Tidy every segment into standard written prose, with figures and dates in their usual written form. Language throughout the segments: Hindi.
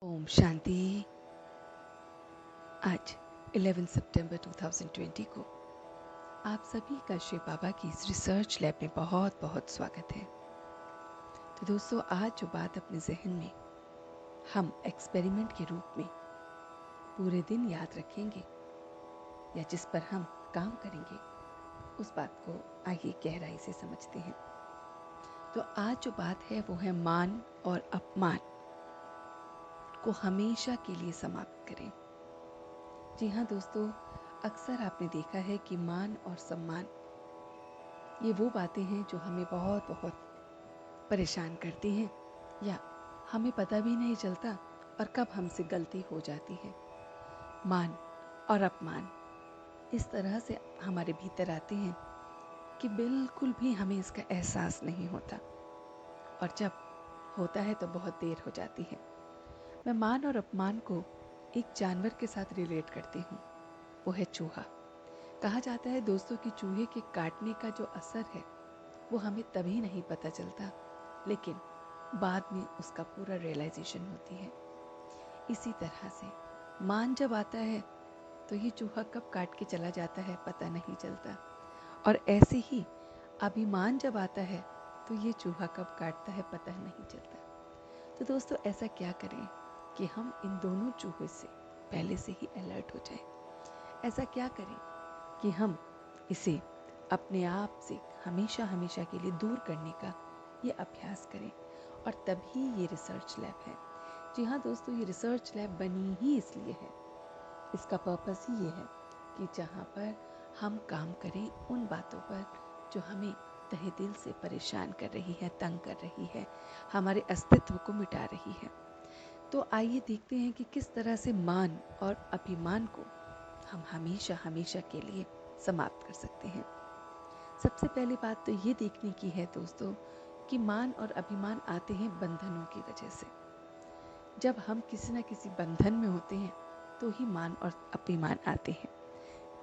ओम शांति। आज 11 सितंबर 2020 को आप सभी का शिव बाबा की इस रिसर्च लैब में बहुत बहुत स्वागत है। तो दोस्तों, आज जो बात अपने जहन में हम एक्सपेरिमेंट के रूप में पूरे दिन याद रखेंगे या जिस पर हम काम करेंगे, उस बात को आइए गहराई से समझते हैं। तो आज जो बात है वो है मान और अपमान को हमेशा के लिए समाप्त करें। जी हाँ दोस्तों, अक्सर आपने देखा है कि मान और सम्मान ये वो बातें हैं जो हमें बहुत बहुत परेशान करती हैं या हमें पता भी नहीं चलता और कब हमसे गलती हो जाती है। मान और अपमान इस तरह से हमारे भीतर आते हैं कि बिल्कुल भी हमें इसका एहसास नहीं होता, और जब होता है तो बहुत देर हो जाती है। मैं मान और अपमान को एक जानवर के साथ रिलेट करती हूँ, वो है चूहा। कहा जाता है दोस्तों कि चूहे के काटने का जो असर है वो हमें तभी नहीं पता चलता, लेकिन बाद में उसका पूरा रियलाइजेशन होती है। इसी तरह से मान जब आता है तो ये चूहा कब काट के चला जाता है पता नहीं चलता, और ऐसे ही अभिमान जब आता है तो ये चूहा कब काटता है पता नहीं चलता। तो दोस्तों, ऐसा क्या करें कि हम इन दोनों चूहों से पहले से ही अलर्ट हो जाएं। ऐसा क्या करें कि हम इसे अपने आप से हमेशा हमेशा के लिए दूर करने का ये अभ्यास करें, और तभी ये रिसर्च लैब है। जी हाँ दोस्तों, ये रिसर्च लैब बनी ही इसलिए है, इसका पर्पस ही ये है कि जहाँ पर हम काम करें उन बातों पर जो हमें तहे दिल से परेशान कर रही है, तंग कर रही है, हमारे अस्तित्व को मिटा रही है। तो आइए देखते हैं कि किस तरह से मान और अभिमान को हम हमेशा हमेशा के लिए समाप्त कर सकते हैं। सबसे पहली बात तो ये देखने की है दोस्तों कि मान और अभिमान आते हैं बंधनों की वजह से। जब हम किसी न किसी बंधन में होते हैं तो ही मान और अभिमान आते हैं।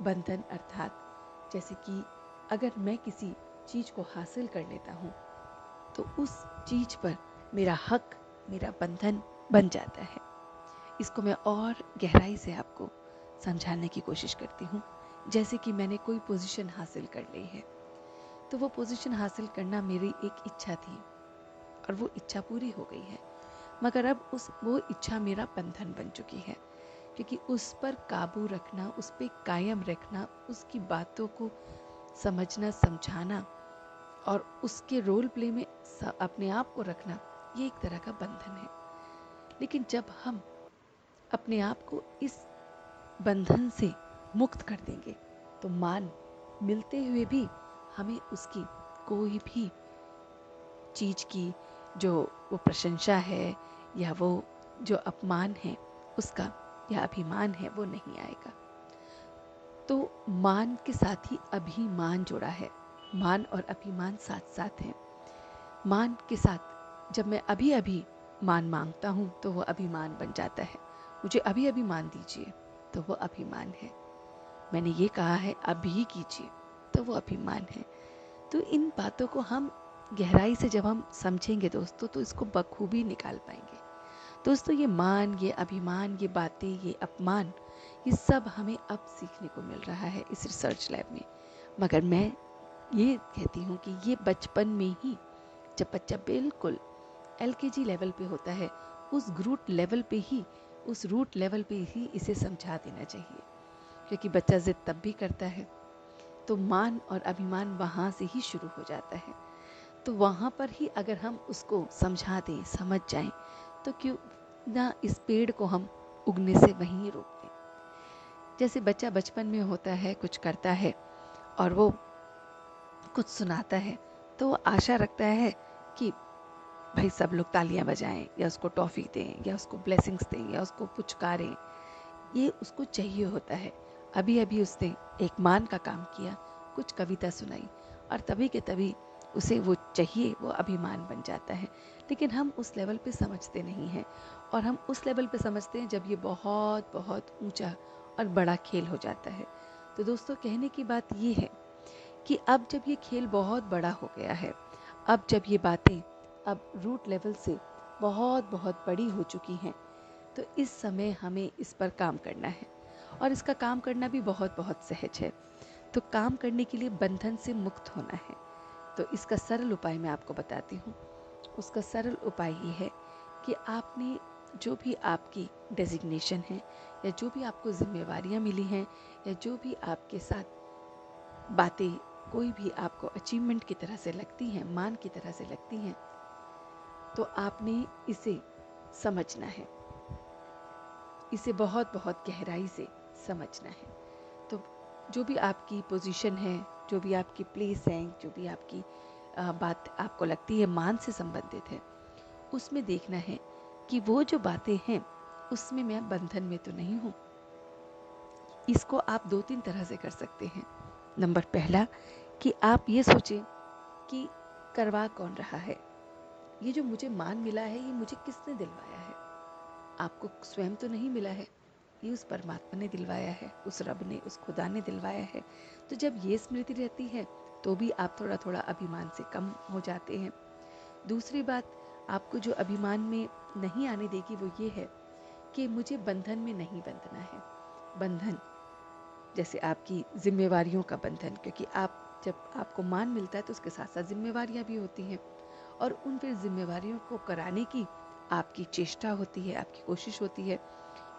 बंधन अर्थात जैसे कि अगर मैं किसी चीज को हासिल कर लेता हूँ तो उस चीज पर मेरा हक, मेरा बंधन बन जाता है। इसको मैं और गहराई से आपको समझाने की कोशिश करती हूँ। जैसे कि मैंने कोई पोजीशन हासिल कर ली है, तो वो पोजीशन हासिल करना मेरी एक इच्छा थी और वो इच्छा पूरी हो गई है, मगर अब वो इच्छा मेरा बंधन बन चुकी है, क्योंकि उस पर काबू रखना, उस पर कायम रखना, उसकी बातों को समझना, समझाना और उसके रोल प्ले में अपने आप को रखना, ये एक तरह का बंधन है। लेकिन जब हम अपने आप को इस बंधन से मुक्त कर देंगे तो मान मिलते हुए भी हमें उसकी कोई भी चीज की जो वो प्रशंसा है या वो जो अपमान है उसका या अभिमान है वो नहीं आएगा। तो मान के साथ ही अभिमान जुड़ा है, मान और अभिमान साथ साथ हैं। मान के साथ जब मैं अभी अभी मान मांगता हूँ तो वो अभिमान बन जाता है। मुझे अभी अभी मान दीजिए तो वो अभिमान है। मैंने ये कहा है अभी कीजिए तो वो अभिमान है। तो इन बातों को हम गहराई से जब हम समझेंगे दोस्तों तो इसको बखूबी निकाल पाएंगे। दोस्तों, ये मान, ये अभिमान, ये बातें, ये अपमान, ये सब हमें अब सीखने को मिल रहा है इस रिसर्च लैब में। मगर मैं ये कहती हूँ कि ये बचपन में ही, जब बच्चा बिल्कुल एलकेजी लेवल पे होता है, उस रूट लेवल पे ही इसे समझा देना चाहिए, क्योंकि बच्चा जिद तब भी करता है तो मान और अभिमान वहाँ से ही शुरू हो जाता है। तो वहाँ पर ही अगर हम उसको समझा दें, समझ जाएं, तो क्यों ना इस पेड़ को हम उगने से वहीं रोक दें। जैसे बच्चा बचपन में होता है, कुछ करता है और वो कुछ सुनाता है, तो वो आशा रखता है कि भाई सब लोग तालियां बजाएं या उसको टॉफी दें या उसको ब्लेसिंग्स दें या उसको पुचकारें। ये उसको चाहिए होता है। अभी अभी उसने एक मान का काम किया, कुछ कविता सुनाई और तभी के तभी उसे वो चाहिए, वो अभिमान बन जाता है। लेकिन हम उस लेवल पे समझते नहीं हैं, और हम उस लेवल पे समझते हैं जब ये बहुत बहुत ऊंचा और बड़ा खेल हो जाता है। तो दोस्तों, कहने की बात ये है कि अब जब ये खेल बहुत बड़ा हो गया है, अब जब ये बातें अब रूट लेवल से बहुत बहुत बड़ी हो चुकी हैं, तो इस समय हमें इस पर काम करना है, और इसका काम करना भी बहुत बहुत सहज है। तो काम करने के लिए बंधन से मुक्त होना है। तो इसका सरल उपाय मैं आपको बताती हूँ। उसका सरल उपाय ये है कि आपने जो भी आपकी डेजिग्नेशन है, या जो भी आपको जिम्मेवारियाँ मिली हैं, या जो भी आपके साथ बातें कोई भी आपको अचीवमेंट की तरह से लगती हैं, मान की तरह से लगती हैं, तो आपने इसे समझना है, इसे बहुत बहुत गहराई से समझना है। तो जो भी आपकी पोजीशन है, जो भी आपकी प्लेस है, जो भी आपकी बात आपको लगती है मान से संबंधित है, उसमें देखना है कि वो जो बातें हैं उसमें मैं बंधन में तो नहीं हूँ। इसको आप 2-3 तरह से कर सकते हैं। नंबर पहला कि आप ये सोचें कि करवा कौन रहा है, ये जो मुझे मान मिला है ये मुझे किसने दिलवाया है। आपको स्वयं तो नहीं मिला है, ये उस परमात्मा ने दिलवाया है, उस रब ने, उस खुदा ने दिलवाया है। तो जब ये स्मृति रहती है तो भी आप थोड़ा थोड़ा अभिमान से कम हो जाते हैं। दूसरी बात आपको जो अभिमान में नहीं आने देगी वो ये है कि मुझे बंधन में नहीं बंधना है। बंधन जैसे आपकी जिम्मेवारियों का बंधन, क्योंकि आप जब आपको मान मिलता है तो उसके साथ साथ जिम्मेवारियां भी होती हैं, और उन फिर जिम्मेवारियों को कराने की आपकी चेष्टा होती है, आपकी कोशिश होती है,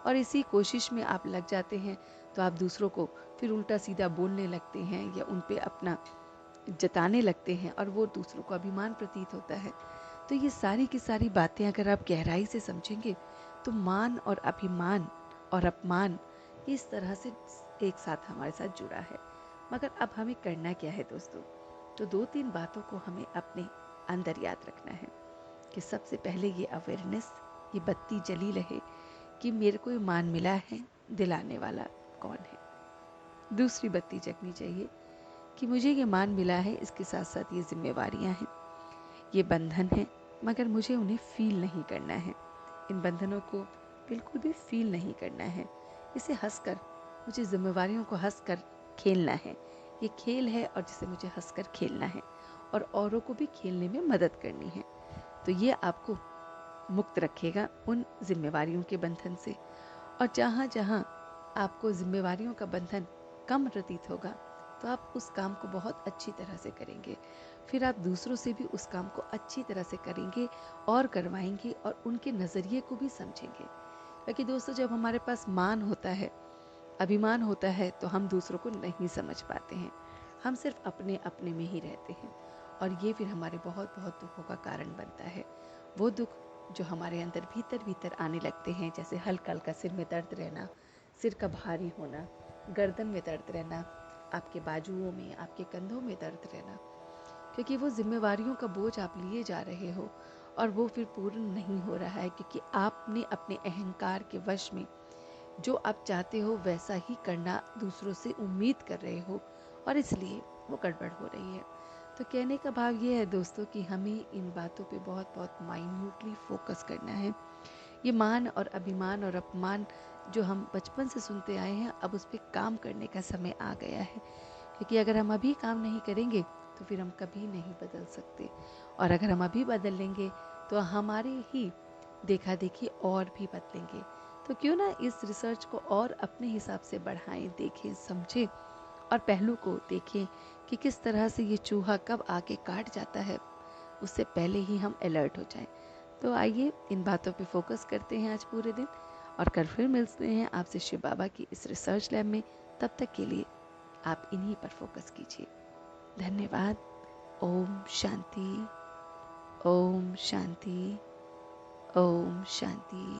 और इसी कोशिश में आप लग जाते हैं तो आप दूसरों को फिर उल्टा सीधा बोलने लगते हैं या उन पे अपना जताने लगते हैं, और वो दूसरों को अभिमान प्रतीत होता है। तो ये सारी की सारी बातें अगर आप गहराई से समझेंगे तो मान और अभिमान और अपमान इस तरह से एक साथ हमारे साथ जुड़ा है। मगर अब हमें करना क्या है दोस्तों? तो 2-3 बातों को हमें अपने अंदर याद रखना है कि सबसे पहले ये अवेयरनेस, ये बत्ती जली रहे कि मेरे को ये मान मिला है, दिलाने वाला कौन है। दूसरी बत्ती जगनी चाहिए कि मुझे ये मान मिला है, इसके साथ साथ ये जिम्मेवारियां हैं, ये बंधन है, मगर मुझे उन्हें फील नहीं करना है। इन बंधनों को बिल्कुल भी फील नहीं करना है। इसे हंसकर, मुझे जिम्मेवारियों को हंसकर खेलना है। ये खेल है और जिसे मुझे हंसकर खेलना है, और औरों को भी खेलने में मदद करनी है। तो ये आपको मुक्त रखेगा उन जिम्मेवारियों के बंधन से। और जहाँ जहाँ आपको जिम्मेवारियों का बंधन कम प्रतीत होगा तो आप उस काम को बहुत अच्छी तरह से करेंगे। फिर आप दूसरों से भी उस काम को अच्छी तरह से करेंगे और करवाएंगे, और उनके नज़रिए को भी समझेंगे। क्योंकि दोस्तों जब हमारे पास मान होता है, अभिमान होता है, तो हम दूसरों को नहीं समझ पाते हैं। हम सिर्फ अपने अपने में ही रहते हैं, और ये फिर हमारे बहुत बहुत दुखों का कारण बनता है। वो दुख जो हमारे अंदर भीतर भीतर आने लगते हैं, जैसे हल्का हल्का सिर में दर्द रहना, सिर का भारी होना, गर्दन में दर्द रहना, आपके बाजुओं में, आपके कंधों में दर्द रहना, क्योंकि वो जिम्मेवारियों का बोझ आप लिए जा रहे हो और वो फिर पूर्ण नहीं हो रहा है, क्योंकि आपने अपने अहंकार के वश में जो आप चाहते हो वैसा ही करना दूसरों से उम्मीद कर रहे हो, और इसलिए वो गड़बड़ हो रही है। तो कहने का भाव ये है दोस्तों कि हमें इन बातों पे बहुत बहुत माइन्यूटली फोकस करना है। ये मान और अभिमान और अपमान जो हम बचपन से सुनते आए हैं, अब उस पर काम करने का समय आ गया है। क्योंकि अगर हम अभी काम नहीं करेंगे तो फिर हम कभी नहीं बदल सकते, और अगर हम अभी बदल लेंगे तो हमारे ही देखा देखी और भी बदलेंगे। तो क्यों ना इस रिसर्च को और अपने हिसाब से बढ़ाएं, देखें, समझें, और पहलू को देखें कि किस तरह से ये चूहा कब आके काट जाता है, उससे पहले ही हम अलर्ट हो जाएं। तो आइए इन बातों पे फोकस करते हैं आज पूरे दिन, और कल फिर मिलते हैं आपसे शिव बाबा की इस रिसर्च लैब में। तब तक के लिए आप इन्हीं पर फोकस कीजिए। धन्यवाद। ओम शांति, ओम शांति, ओम शांति।